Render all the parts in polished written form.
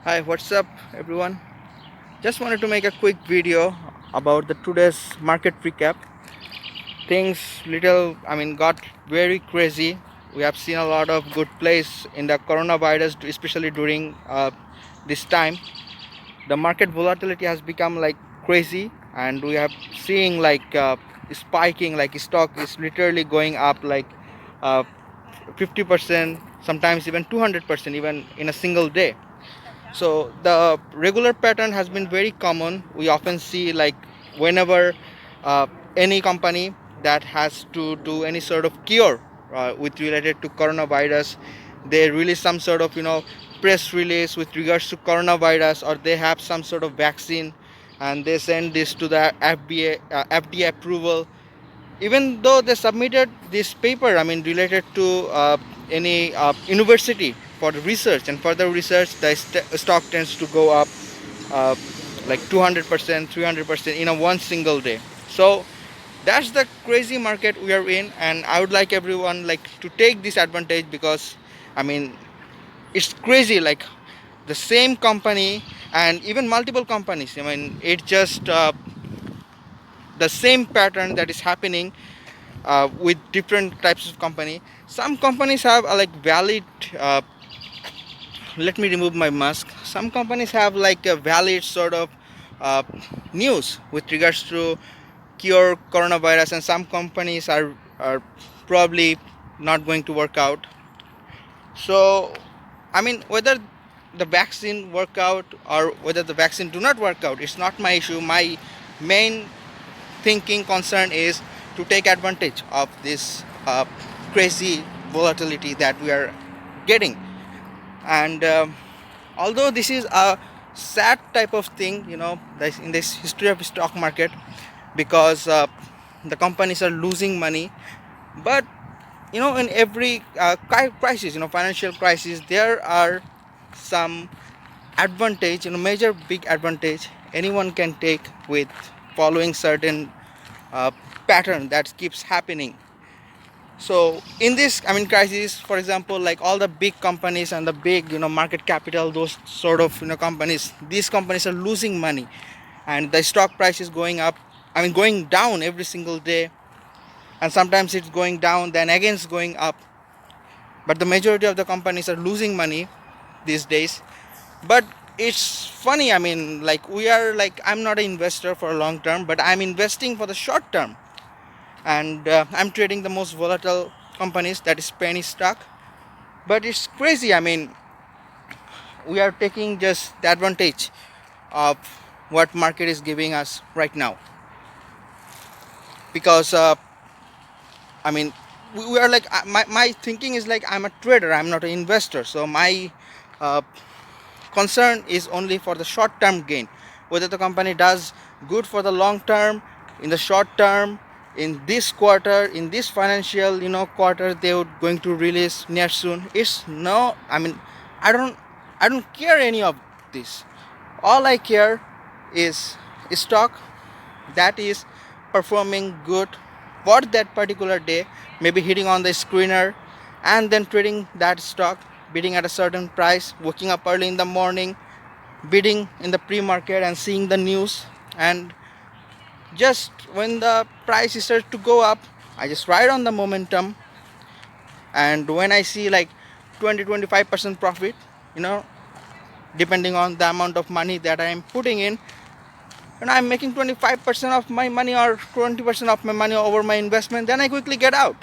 Hi, what's up everyone? Just wanted to make a quick video about the today's market recap. Things got very crazy. We have seen a lot of good plays in the coronavirus, especially during this time. The market volatility has become like crazy, and we have seeing spiking, like stock is literally going up like uh, 50%, sometimes even 200%, even in a single day. So the regular pattern has been very common. We often see like whenever uh, any company that has to do any sort of cure with related to coronavirus, they release some sort of press release with regards to coronavirus, or they have some sort of vaccine, and they send this to the FDA approval. Even though they submitted this paper, related to any university for the research and further research, the stock tends to go up uh, like 200%, 300% in a one single day. So that's the crazy market we are in, and I would like everyone like to take this advantage, because I mean it's crazy, like the same company and even multiple companies. It's just the same pattern that is happening with different types of company. Some companies have like valid uh, let me remove my mask. Some companies have like a valid sort of uh, news with regards to cure coronavirus, and some companies are probably not going to work out. So whether the vaccine work out or whether the vaccine do not work out, it's not my issue. My main thinking concern is to take advantage of this crazy volatility that we are getting. And although this is a sad type of thing, in this history of stock market, because the companies are losing money. But in every crisis, financial crisis, there are some advantage, major big advantage anyone can take with following certain uh, pattern that keeps happening. So in this crisis, for example, like all the big companies and the big market capital, those sort of companies, these companies are losing money, and the stock price is going up, going down every single day, and sometimes it's going down, then again it's going up. But the majority of the companies are losing money these days. But it's funny, like we are like, I'm not an investor for a long term, but I'm investing for the short term. And I'm trading the most volatile companies, that is penny stock. But it's crazy. We are taking just the advantage of what market is giving us right now, because I mean we are like, my thinking is like, I'm a trader, I'm not an investor. So my uh, concern is only for the short term gain, whether the company does good for the long term, in the short term, in this quarter, in this financial quarter they would going to release near soon. It's no, I don't care any of this. All I care is stock that is performing good for that particular day, maybe hitting on the screener, and then trading that stock, bidding at a certain price, waking up early in the morning, bidding in the pre-market and seeing the news. And just when the price starts to go up, I just ride on the momentum. And when I see like 20-25% profit, you know depending on the amount of money that I am putting in, and I'm making 25% of my money or 20% of my money over my investment, then I quickly get out.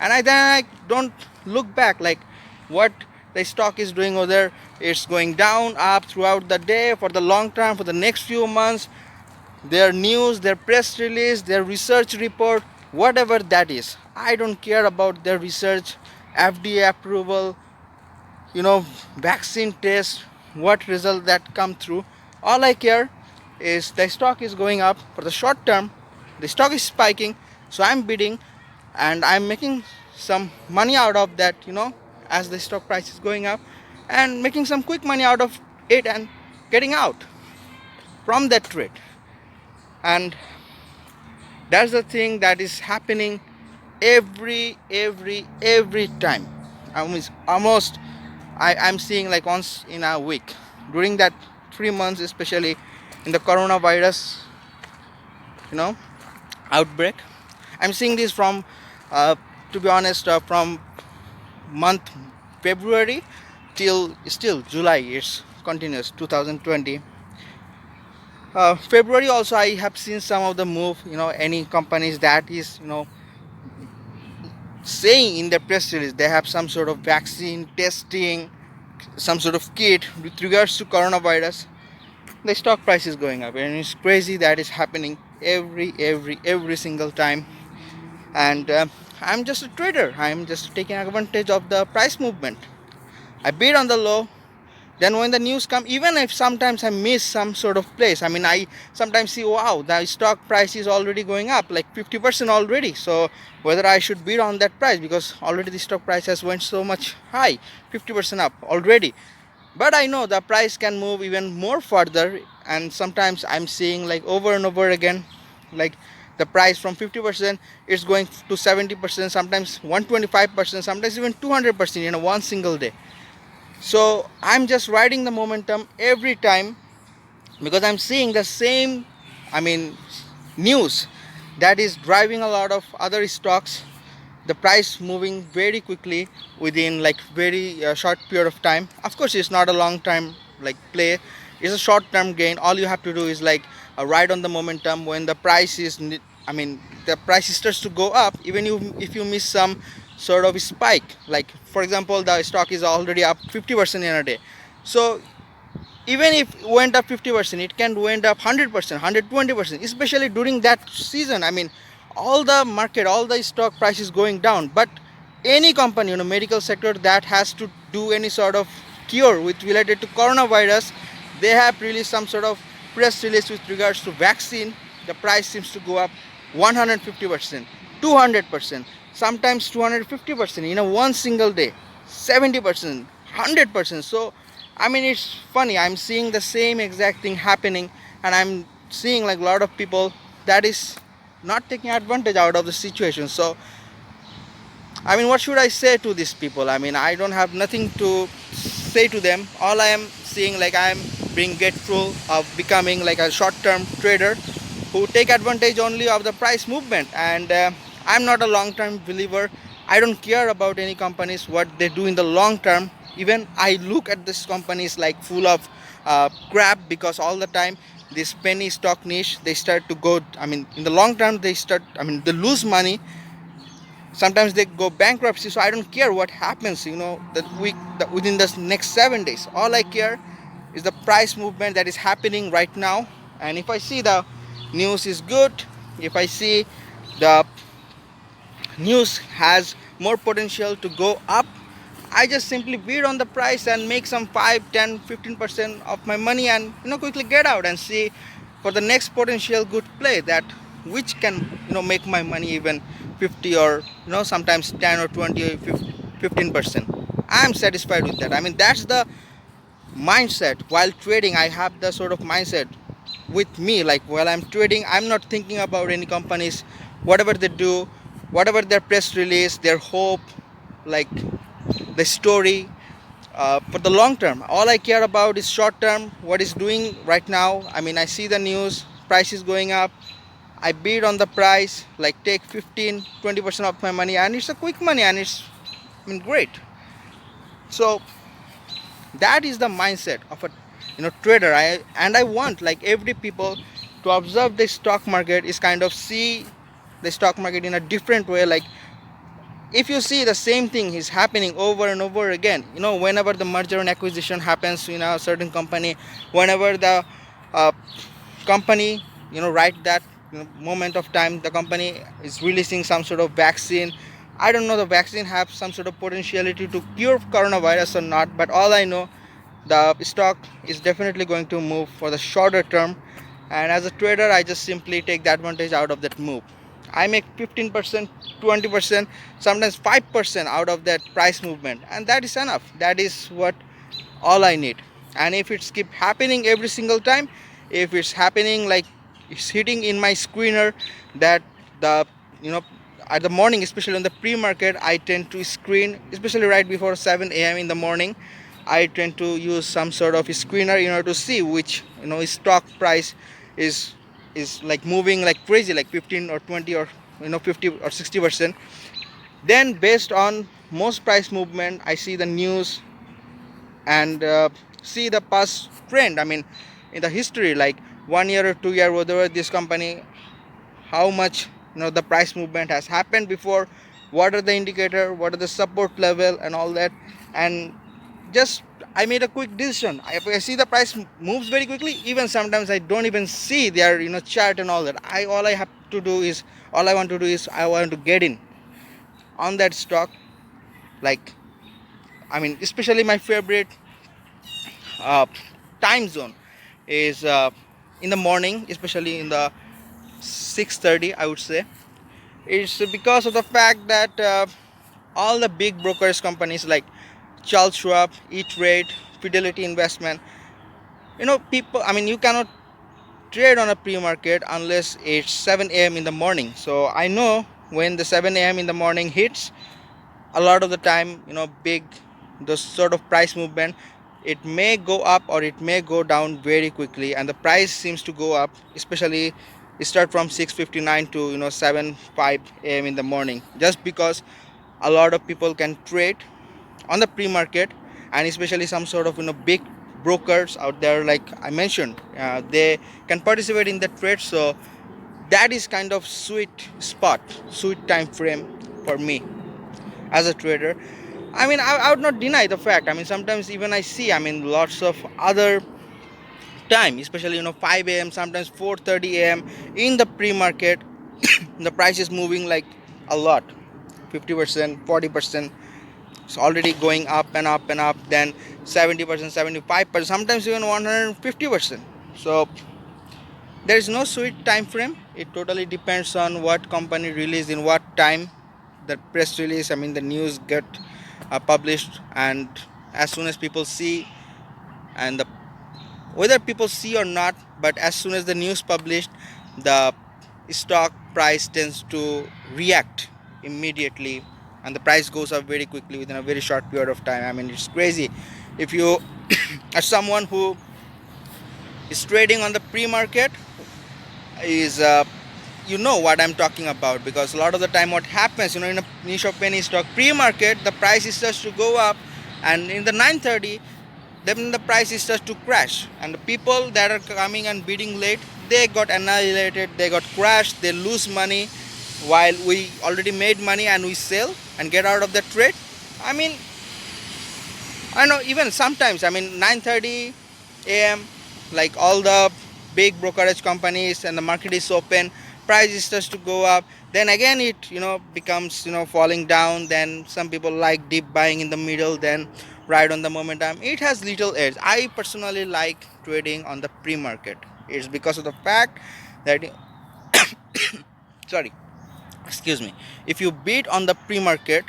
And then I don't look back like what the stock is doing over there. It's going down, up throughout the day, for the long term, for the next few months. Their news, their press release, their research report, whatever that is, I don't care about their research, FDA approval, vaccine test, what result that come through. All I care is the stock is going up for the short term, the stock is spiking, so I'm bidding, and I'm making some money out of that, as the stock price is going up, and making some quick money out of it, and getting out from that trade. And that's the thing that is happening every time. I mean, almost I'm seeing like once in a week. during that 3 months, especially in the coronavirus, you know, outbreak. I'm seeing this from, to be honest, from month February till still July. It's continuous 2020. February also I have seen some of the move. Any companies that is saying in the press release they have some sort of vaccine testing, some sort of kit with regards to coronavirus, the stock price is going up, and it's crazy that is happening every single time. And I'm just a trader. I'm just taking advantage of the price movement. I bid on the low. Then when the news come, even if sometimes I miss some sort of place, I mean, I sometimes see, wow, the stock price is already going up like 50% already. So whether I should bid on that price, because already the stock price has went so much high, 50% up already. But I know the price can move even more further, and sometimes I'm seeing like over and over again, like the price from 50% is going to 70%, sometimes 125%, sometimes even 200% in a one single day. So I'm just riding the momentum every time, because I'm seeing the same, I mean, news that is driving a lot of other stocks, the price moving very quickly within like very short period of time. Of course, it's not a long time like play, it's a short term gain. All you have to do is like ride on the momentum. When the price is, I mean, the price starts to go up, even if you miss some sort of spike, like for example the stock is already up 50% in a day. So even if it went up 50%, it can went up 100%, 120%, especially during that season. I mean, all the market, all the stock prices going down. But any company, medical sector that has to do any sort of cure with related to coronavirus, they have released some sort of press release with regards to vaccine. The price seems to go up 150%, 200%, sometimes 250% in a one single day, 70%, 100%. So I mean, it's funny. I'm seeing the same exact thing happening, and I'm seeing like a lot of people that is not taking advantage out of the situation. So, I mean, what should I say to these people? I mean, I don't have nothing to say to them. All I am seeing, like, I'm being grateful of becoming like a short-term trader who take advantage only of the price movement. And I'm not a long-term believer. I don't care about any companies what they do in the long term. Even I look at these companies like full of crap, because all the time this penny stock niche, they start to go, I mean, in the long term they start, I mean, they lose money. Sometimes they go bankruptcy. So I don't care what happens, within the next 7 days. All I care is the price movement that is happening right now. And if I see the news is good, if I see the news has more potential to go up, I just simply bid on the price and make some 5, 10, 15% of my money, and quickly get out and see for the next potential good play, that which can make my money even 50, or sometimes 10 or 20 or 15%. I'm satisfied with that. I mean, that's the mindset while trading. I have the sort of mindset with me, like while I'm trading, I'm not thinking about any companies, whatever they do, whatever their press release, their hope, like the story. For the long term, all I care about is short term, what is doing right now. I mean, I see the news, price is going up, I bid on the price, like take 15-20% of my money, and it's a quick money, and it's, I mean, great. So that is the mindset of a trader. I want like every people to observe the stock market, is kind of see the stock market in a different way. Like, if you see the same thing is happening over and over again, whenever the merger and acquisition happens in a certain company, whenever the uh, company, right that moment of time, the company is releasing some sort of vaccine. I don't know the vaccine have some sort of potentiality to cure coronavirus or not, but all I know, the stock is definitely going to move for the shorter term. And as a trader, I just simply take the advantage out of that move. I make 15%, 20%, sometimes 5% out of that price movement, and that is enough. That is what all I need. And if it's keep happening every single time, if it's happening like it's hitting in my screener, that the you know at the morning, especially on the pre-market, I tend to screen, especially right before 7 a.m. in the morning. I tend to use some sort of screener in order to see which stock price is like moving like crazy, like 15 or 20 or 50 or 60%. Then based on most price movement, I see the news and see the past trend. I mean, in the history, like 1 year or 2 year, whatever this company, how much the price movement has happened before, what are the indicator, what are the support level and all that. And just I made a quick decision. If I see the price moves very quickly, even sometimes I don't even see their chart and all that. All I have to do is, all I want to do is I want to get in on that stock. Like, I mean, especially my favorite uh, time zone is in the morning, especially in the 6:30, I would say. It's because of the fact that all the big brokers companies like Charles Schwab, E-Trade, Fidelity Investment, people, I mean, you cannot trade on a pre-market unless it's 7 a.m. in the morning. So I know when the 7 a.m. in the morning hits, a lot of the time, big, the sort of price movement, it may go up or it may go down very quickly, and the price seems to go up, especially start from 6:59 to 7:05 a.m. in the morning, just because a lot of people can trade on the pre-market, and especially some sort of big brokers out there, like I mentioned, they can participate in the trade. So that is kind of sweet time frame for me as a trader. I mean, I would not deny the fact. I mean, sometimes even I see, I mean, lots of other time, especially 5 a.m., sometimes 4:30 a.m. in the pre-market, the price is moving like a lot, 50%, 40%. It's already going up and up and up. Then 70%, 75%, sometimes even 150%. So there is no sweet time frame. It totally depends on what company release in what time. The press release, I mean, the news get published, and as soon as people see, and whether people see or not, but as soon as the news published, the stock price tends to react immediately, and the price goes up very quickly within a very short period of time. I mean, it's crazy. If you are someone who is trading on the pre-market, is what I'm talking about, because a lot of the time what happens, in a niche of penny stock pre-market, the price is starts to go up, and in the 9:30, then the price is starts to crash, and the people that are coming and bidding late, they got annihilated, they got crashed, they lose money, while we already made money and we sell and get out of the trade. I mean, I know even sometimes, I mean, 9:30 a.m., like all the big brokerage companies and the market is open, price starts to go up. Then again, it becomes falling down. Then some people like deep buying in the middle. Then right on the momentum, it has little edge. I personally like trading on the pre-market. It's because of the fact that sorry, excuse me. If you bid on the pre-market,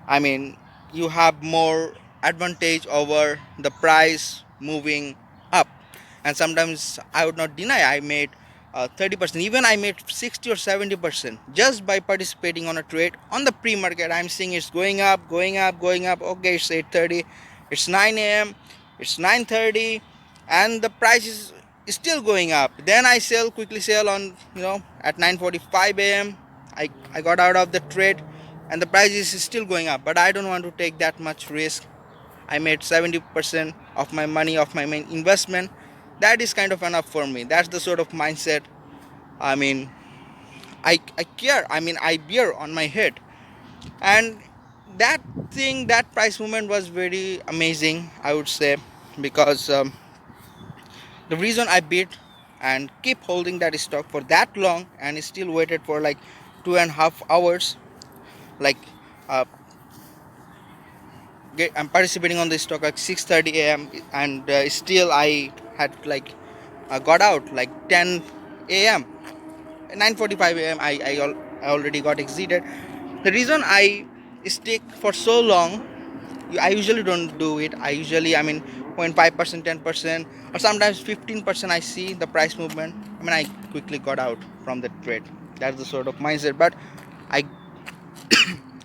I mean, you have more advantage over the price moving up. And sometimes I would not deny I made 30%, even I made 60 or 70% just by participating on a trade on the pre-market. I'm seeing it's going up, going up, going up. Okay, it's 8:30, it's 9 a.m., it's 9:30, and the price is still going up. Then I quickly sell on, at 9:45 a.m. I got out of the trade, and the price is still going up, but I don't want to take that much risk. I made 70% of my money, of my main investment. That is kind of enough for me. That's the sort of mindset, I mean, I care, I mean, I bear on my head. And that thing, that price movement was very amazing, I would say, because the reason I bid and keep holding that stock for that long and still waited for like 2.5 hours, like uh, I'm participating on the stock at 6:30 a.m. and still I had like got out like 10 a.m. 9:45 a.m. I already got exited. The reason I stick for so long, I usually don't do it. I usually, I mean, 0.5%, 10%, or sometimes 15%. I see the price movement, I mean, I quickly got out from the trade. That's the sort of mindset. But I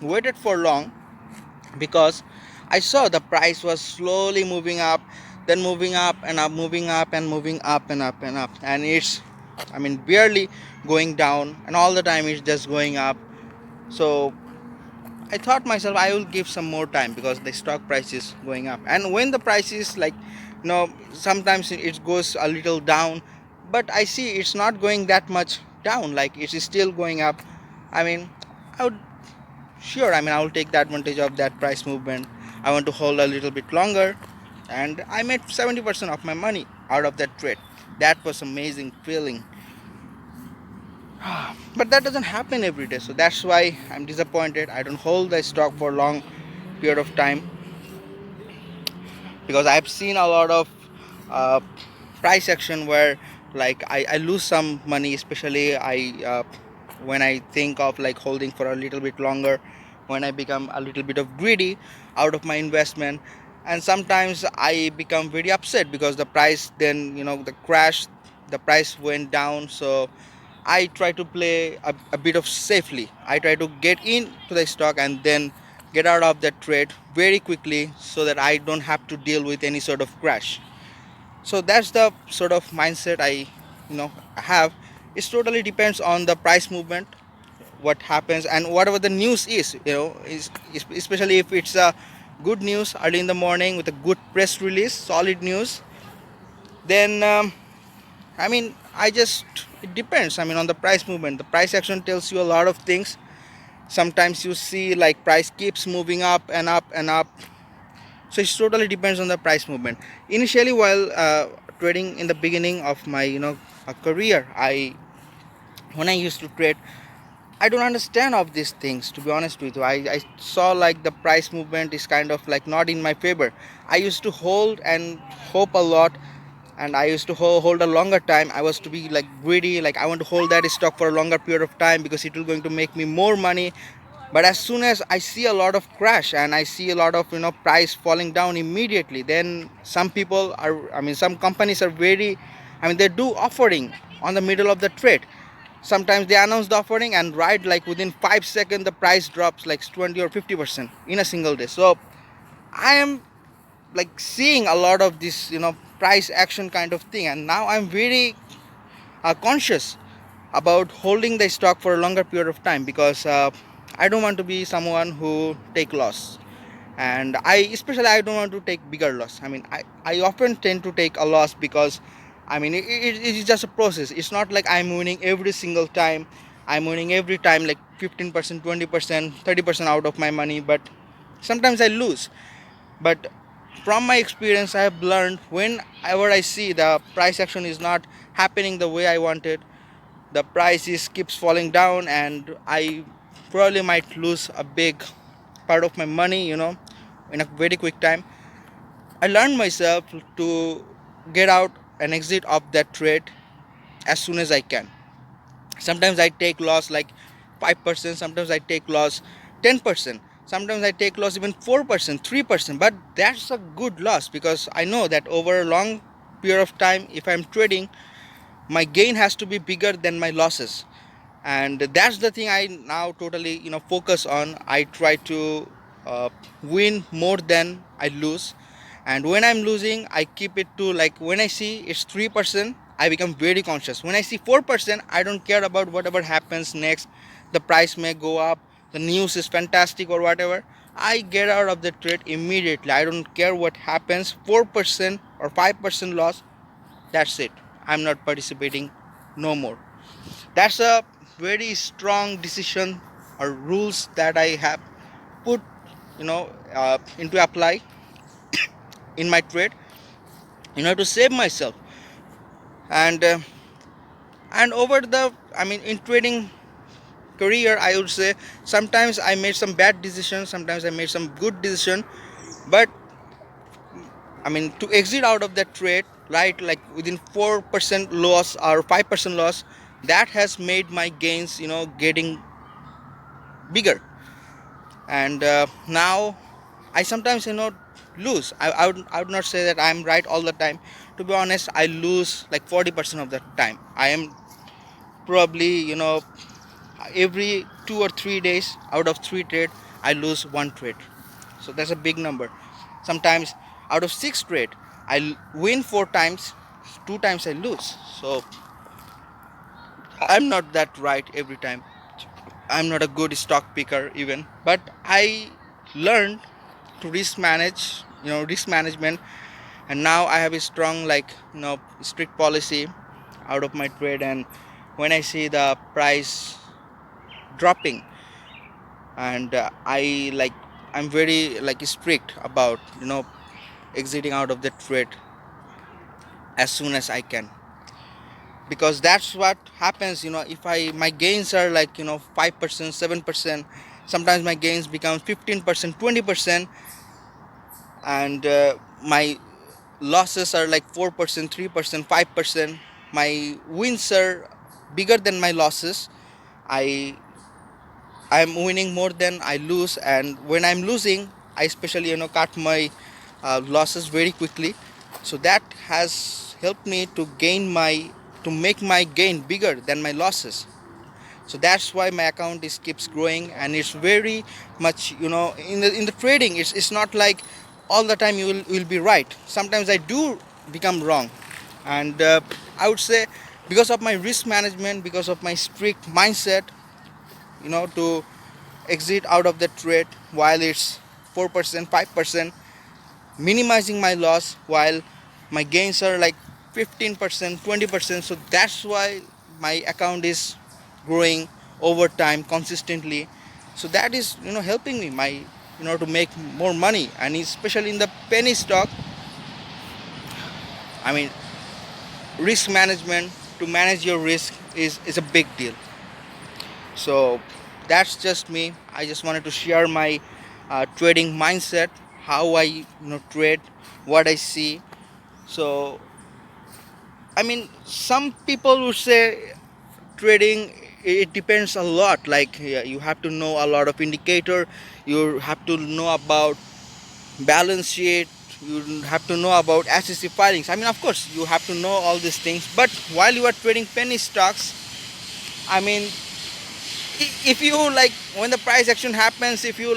waited for long because I saw the price was slowly moving up, then moving up and up, moving up and moving up and up and up, and it's, I mean, barely going down, and all the time it's just going up. So I thought myself I will give some more time because the stock price is going up, and when the price is like, sometimes it goes a little down, but I see it's not going that much down, like it's still going up. I mean, I would, sure, I mean, I will take the advantage of that price movement. I want to hold a little bit longer, and I made 70% of my money out of that trade. That was amazing feeling. But that doesn't happen every day, so that's why I'm disappointed. I don't hold the stock for a long period of time because I've seen a lot of uh, price action where like I lose some money, especially when I think of like holding for a little bit longer, when I become a little bit of greedy out of my investment. And sometimes I become very upset because the price, then the crash, the price went down. So I try to play a bit of safely. I try to get into the stock and then get out of that trade very quickly so that I don't have to deal with any sort of crash. So that's the sort of mindset I have. It totally depends on the price movement, what happens, and whatever the news is especially if it's a good news early in the morning with a good press release, solid news, then I mean, it depends. I mean, on the price movement. The price action tells you a lot of things. Sometimes you see like price keeps moving up and up and up. So it totally depends on the price movement. Initially, while trading in the beginning of my career, when I used to trade, I don't understand of these things, to be honest with you. I saw like the price movement is kind of like not in my favor. I used to hold and hope a lot, and I used to hold a longer time. I was to be like greedy, like I want to hold that stock for a longer period of time because it will going to make me more money. But as soon as I see a lot of crash and I see a lot of price falling down immediately, then some people are, I mean, some companies are very, I mean, they do offering on the middle of the trade. Sometimes they announce the offering and right like within 5 seconds the price drops like 20 or 50% in a single day. So I am like seeing a lot of this price action kind of thing, and now I'm very conscious about holding the stock for a longer period of time because I don't want to be someone who take loss, and I don't want to take bigger loss. I mean, I often tend to take a loss because I mean it is just a process. It's not like I'm winning every single time. I'm winning every time like 15%, 20%, 30% out of my money, but sometimes I lose. But from my experience, I have learned whenever I see the price action is not happening the way I wanted, the price is keeps falling down, and I probably might lose a big part of my money, in a very quick time. I learned myself to get out and exit of that trade as soon as I can. Sometimes I take loss like 5%, sometimes I take loss 10%, sometimes I take loss even 4%, 3%, but that's a good loss because I know that over a long period of time, if I'm trading, my gain has to be bigger than my losses. And that's the thing I now totally focus on. I try to win more than I lose, and when I'm losing I keep it to like, when I see it's 3%, I become very conscious. When I see 4%, I don't care about whatever happens next. The price may go up, the news is fantastic or whatever, I get out of the trade immediately. I don't care what happens. 4% or 5% loss, that's it, I'm not participating no more. That's a very strong decision or rules that I have put into apply in my trade in order to save myself. And uh, and over the, I mean, in trading career, I would say sometimes I made some bad decisions, sometimes I made some good decision. But I mean, to exit out of that trade, right, like within 4% loss or 5% loss, that has made my gains getting bigger. And now I sometimes lose. I would not say that I'm right all the time. To be honest, I lose like 40% of the time. I am probably every 2 or 3 days out of 3 trade I lose one trade. So that's a big number. Sometimes out of 6 trade, I win 4 times, 2 times I lose. So I'm not that right every time. I'm not a good stock picker even, but I learned to risk management, and now I have a strong, strict policy out of my trade. And when I see the price dropping, and I'm very strict about exiting out of the trade as soon as I can, because that's what happens. If I my gains are 5%, 7%, sometimes my gains become 15%, 20%, and my losses are like 4%, 3%, 5%. My wins are bigger than my losses. I i'm winning more than I lose, and when I'm losing, I especially cut my losses very quickly. So that has helped me to make my gain bigger than my losses. So that's why my account is keeps growing, and it's very much, in the trading, it's not like all the time you will be right. Sometimes I do become wrong. And I would say, because of my risk management, because of my strict mindset, to exit out of the trade while it's 4%, 5%, minimizing my loss while my gains are like 15%, 20%. So that's why my account is growing over time consistently. So that is helping me to make more money. And especially in the penny stock, I mean, risk management, to manage your risk is a big deal. So that's just me. I just wanted to share my trading mindset, how I trade, what I see. So I mean, some people would say trading, it depends a lot. Like, yeah, you have to know a lot of indicator, you have to know about balance sheet, you have to know about SEC filings. I mean, of course you have to know all these things, but while you are trading penny stocks, I mean, if you like, when the price action happens, if you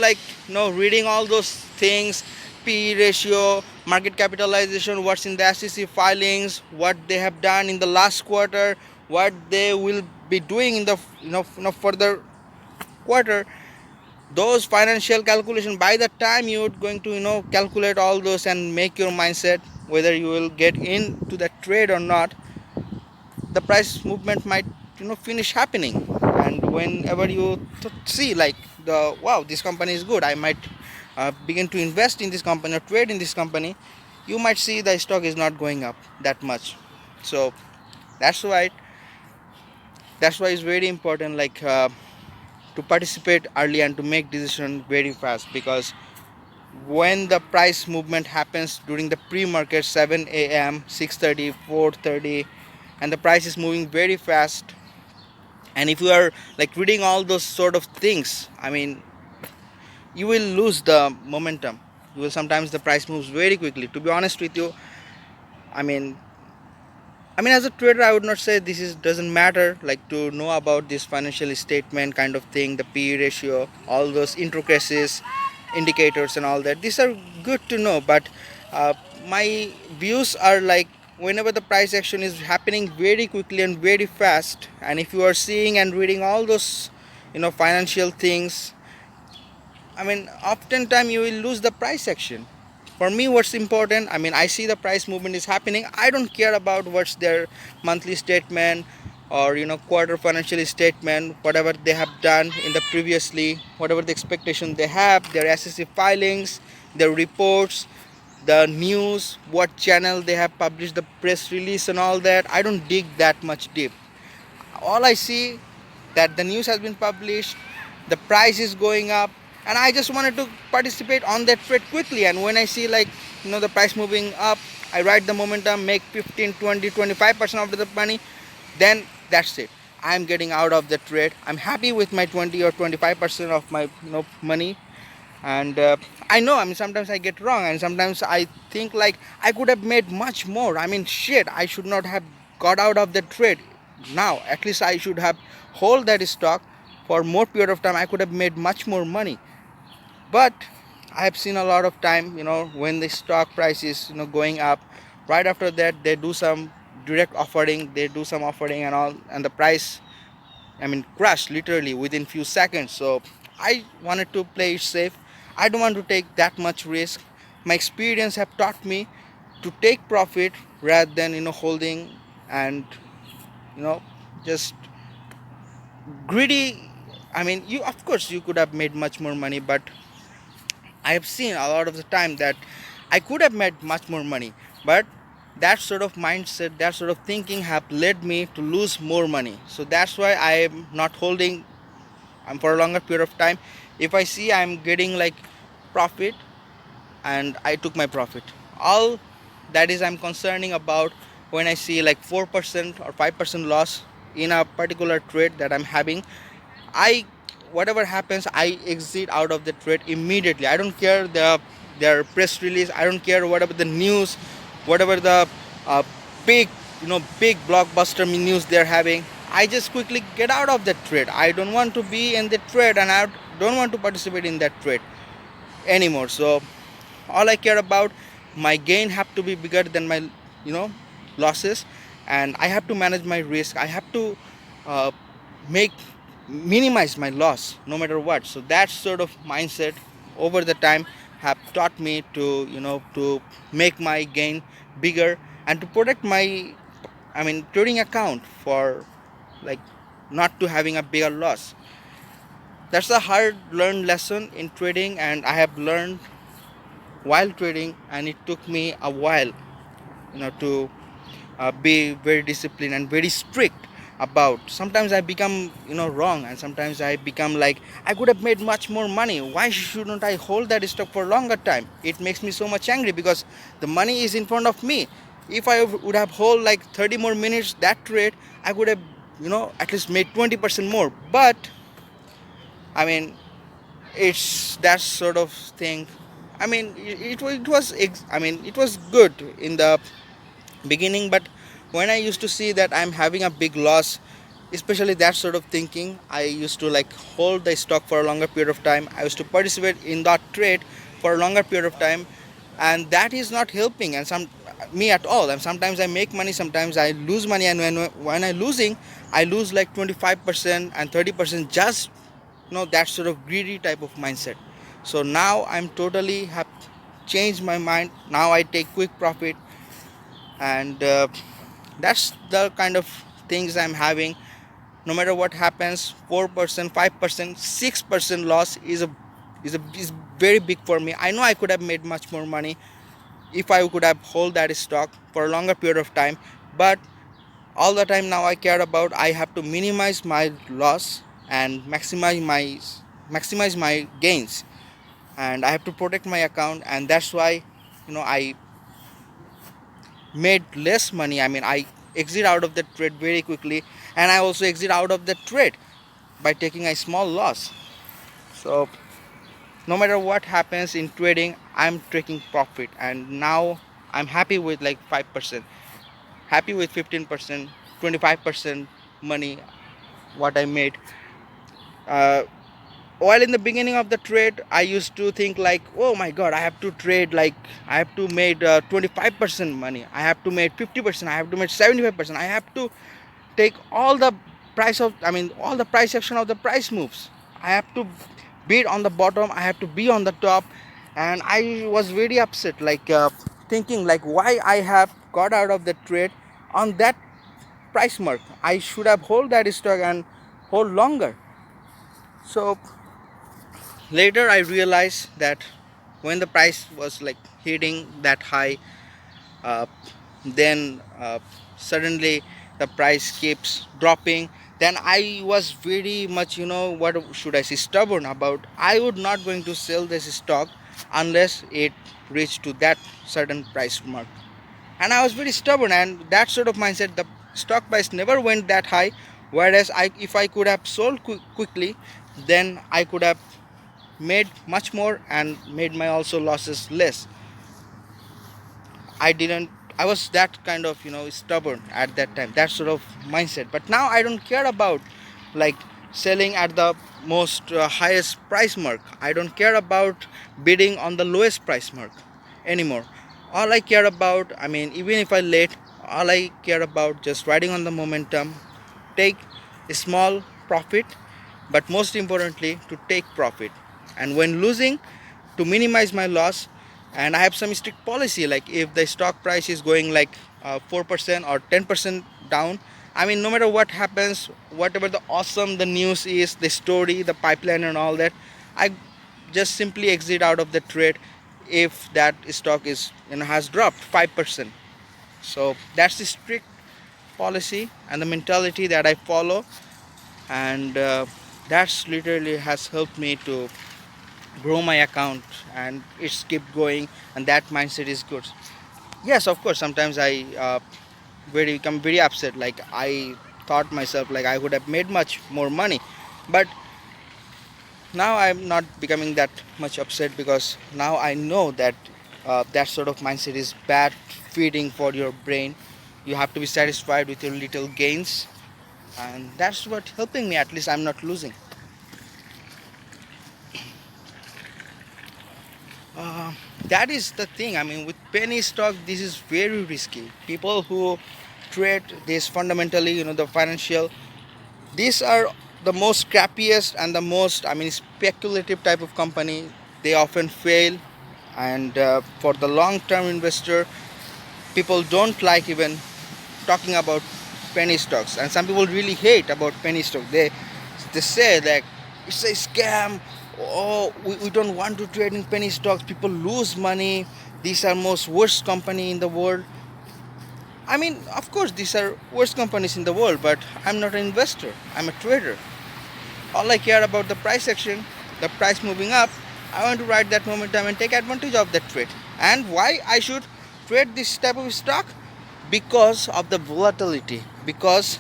reading all those things, P ratio, market capitalization, what's in the SEC filings, what they have done in the last quarter, what they will be doing in the further quarter, those financial calculation, by the time you're going to calculate all those and make your mindset whether you will get into that trade or not, the price movement might finish happening. And whenever you see like, the wow, this company is good, I might begin to invest in this company or trade in this company, you might see the stock is not going up that much. So that's why it's very important, to participate early and to make decision very fast. Because when the price movement happens during the pre-market, 7 a.m., 6:30, 4:30, and the price is moving very fast, and if you are like reading all those sort of things, I mean, you will lose the momentum. You will, sometimes the price moves very quickly, to be honest with you. i mean as a trader, I would not say this is doesn't matter, like, to know about this financial statement kind of thing, the P ratio, all those intricacies, indicators and all that. These are good to know, but uh, my views are like, whenever the price action is happening very quickly and very fast, and if you are seeing and reading all those financial things, I mean, oftentimes you will lose the price action. For me, what's important, I mean, I see the price movement is happening. I don't care about what's their monthly statement or quarter financial statement, whatever they have done in the previously, whatever the expectation they have, their SEC filings, their reports, the news, what channel they have published the press release and all that. I don't dig that much deep. All I see that the news has been published, the price is going up, and I just wanted to participate on that trade quickly. And when I see the price moving up, I ride the momentum, make 15, 20, 25% of the money. Then that's it, I'm getting out of the trade. I'm happy with my 20 or 25% of my money. And I know, I mean, sometimes I get wrong, and sometimes I think like I could have made much more. I mean, shit, I should not have got out of the trade now. At least I should have hold that stock for more period of time. I could have made much more money. But I have seen a lot of time, when the stock price is going up, right after that they do some direct offering, they do some offering and all, and the price, crashed literally within few seconds. So I wanted to play it safe. I don't want to take that much risk. My experience have taught me to take profit rather than holding and you know just greedy. You, of course, you could have made much more money, but I have seen a lot of the time that I could have made much more money, but that sort of mindset, that sort of thinking have led me to lose more money. So that's why I am not holding for a longer period of time. If I see I'm getting like profit, and I took my profit. All that is I'm concerning about when I see like 4% or 5% loss in a particular trade that I'm having. I Whatever happens, I exit out of the trade immediately. I don't care their press release. I don't care whatever the news, whatever the uh, big big blockbuster news they're having. I just quickly get out of that trade. I don't want to be in the trade, and I don't want to participate in that trade anymore. So all I care about, my gain have to be bigger than my you know losses, and I have to manage my risk. I have to uh, make minimize my loss no matter what. So that sort of mindset over the time have taught me to to make my gain bigger and to protect my trading account for like not to having a bigger loss. That's a hard learned lesson in trading, and I have learned while trading, and it took me a while to be very disciplined and very strict about. Sometimes I become wrong, and sometimes I become like, I could have made much more money. Why shouldn't I hold that stock for a longer time? It makes me so much angry because the money is in front of me. If I would have hold like 30 more minutes that trade, I could have at least made 20% more. But I mean it's that sort of thing. It was good in the beginning, but when I used to see that I'm having a big loss, especially that sort of thinking, I used to like hold the stock for a longer period of time. I used to participate in that trade for a longer period of time, and that is not helping and some me at all. And sometimes I make money, sometimes I lose money, and when I losing, I lose like 25% and 30% just that sort of greedy type of mindset. So now I'm totally have changed my mind. Now I take quick profit, and that's the kind of things I'm having. No matter what happens, 4%, 5%, 6% loss is very big for me. I know I could have made much more money if I could have hold that stock for a longer period of time, but all the time now I care about, I have to minimize my loss and maximize my gains, and I have to protect my account. And that's why I made less money. I exit out of the trade very quickly, and I also exit out of the trade by taking a small loss. So no matter what happens in trading, I'm taking profit, and now I'm happy with like 5%, happy with 15%, 25% money what I made. uh, while in the beginning of the trade, I used to think like, oh my god, I have to trade like, I have to make 25% money, I have to make 50%, I have to make 75%, I have to take all the all the price action of the price moves, I have to bid on the bottom, I have to be on the top. And I was very upset, like thinking like, why I have got out of the trade on that price mark. I should have hold that stock and hold longer. So later I realized that when the price was like hitting that high, uh, then suddenly the price keeps dropping. Then I was very much, what should I say, stubborn about, I would not going to sell this stock unless it reached to that certain price mark. And I was very stubborn, and that sort of mindset, the stock price never went that high. Whereas if I could have sold quickly, then I could have made much more and made my also losses less. I didn't, I was that kind of stubborn at that time, that sort of mindset. But now I don't care about like selling at the most highest price mark. I don't care about bidding on the lowest price mark anymore. All I care about, I mean, even if I late, all I care about just riding on the momentum, take a small profit, but most importantly to take profit, and when losing, to minimize my loss. And I have some strict policy, like if the stock price is going like 4% or 10% down, I mean, no matter what happens, whatever the awesome the news is, the story, the pipeline and all that, I just simply exit out of the trade if that stock is, has dropped 5%. So that's the strict policy and the mentality that I follow, and that's literally has helped me to grow my account, and it's kept going, and that mindset is good. Yes, of course, sometimes I very become very upset, like I thought myself like I would have made much more money, but now I'm not becoming that much upset, because now I know that that sort of mindset is bad feeding for your brain. You have to be satisfied with your little gains, and that's what helping me, at least I'm not losing. uh, that is the thing. I mean, with penny stock, this is very risky. People who trade this fundamentally, the financial, these are the most crappiest and the most, I mean, speculative type of company. They often fail, and for the long term investor, people don't like even talking about penny stocks, and some people really hate about penny stock. They say that it's a scam. Oh, we don't want to trade in penny stocks, people lose money, these are most worst company in the world. I mean, of course these are worst companies in the world, but I'm not an investor, I'm a trader. All I care about the price action, the price moving up. I want to ride that momentum and take advantage of that trade. And why I should trade this type of stock? Because of the volatility. Because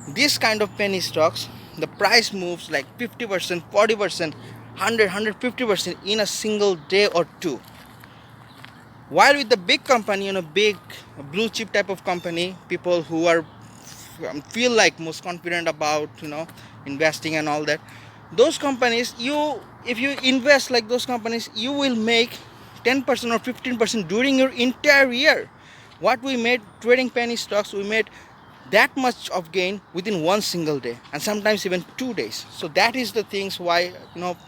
this kind of penny stocks, the price moves like 50%, 40%, 150% in a single day or two. While with the big company, big blue chip type of company, people who are feel like most confident about investing and all that, those companies, you if you invest like those companies, you will make 10% or 15% during your entire year. What we made trading penny stocks, we made that much of gain within one single day, and sometimes even 2 days. So that is the things why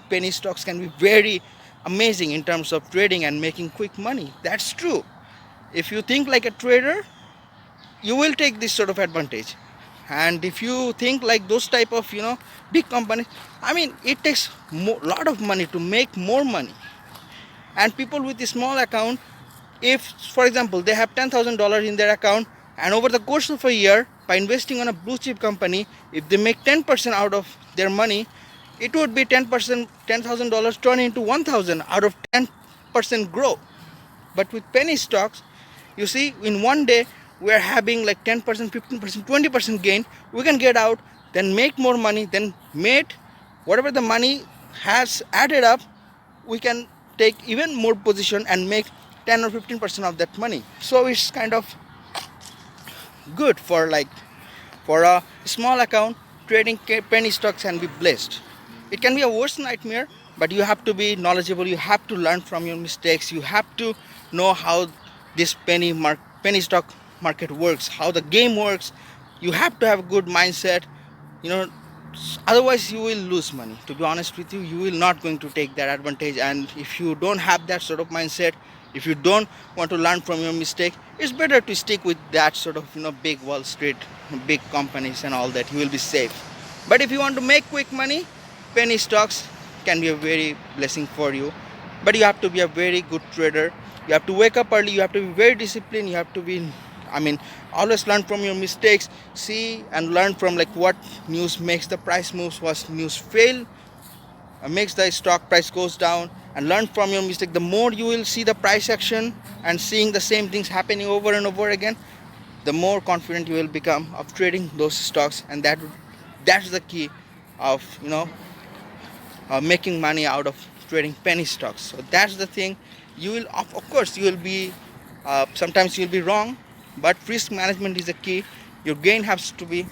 penny stocks can be very amazing in terms of trading and making quick money. That's true. If you think like a trader, you will take this sort of advantage. And if you think like those type of big companies, I mean, it takes lot of money to make more money. And people with a small account, if for example they have $10,000 in their account, and over the course of a year, by investing on a blue chip company, if they make 10% out of their money, it would be 10%, $10,000 turned into 1,000 out of 10% growth. But with penny stocks, you see, in one day we are having like 10%, 15%, 20% gain. We can get out, then make more money, then made whatever the money has added up, we can take even more position and make 10 or 15% of that money. So it's kind of good for for a small account. Trading penny stocks can be blessed. It can be a worst nightmare, but you have to be knowledgeable, you have to learn from your mistakes, you have to know how this penny stock market works, how the game works. You have to have a good mindset, you know otherwise you will lose money. To be honest with you, you will not going to take that advantage. And if you don't have that sort of mindset, if you don't want to learn from your mistake, it's better to stick with that sort of big Wall Street, big companies and all that. You will be safe. But if you want to make quick money, penny stocks can be a very blessing for you. But you have to be a very good trader. You have to wake up early, you have to be very disciplined, you have to be, I mean, always learn from your mistakes. See and learn from like what news makes the price moves, what news fail, makes the stock price goes down, and learn from your mistake. The more you will see the price action and seeing the same things happening over and over again, the more confident you will become of trading those stocks. And that's the key of making money out of trading penny stocks. So that's the thing. You will of course you will be sometimes you'll be wrong, but risk management is the key. Your gain has to be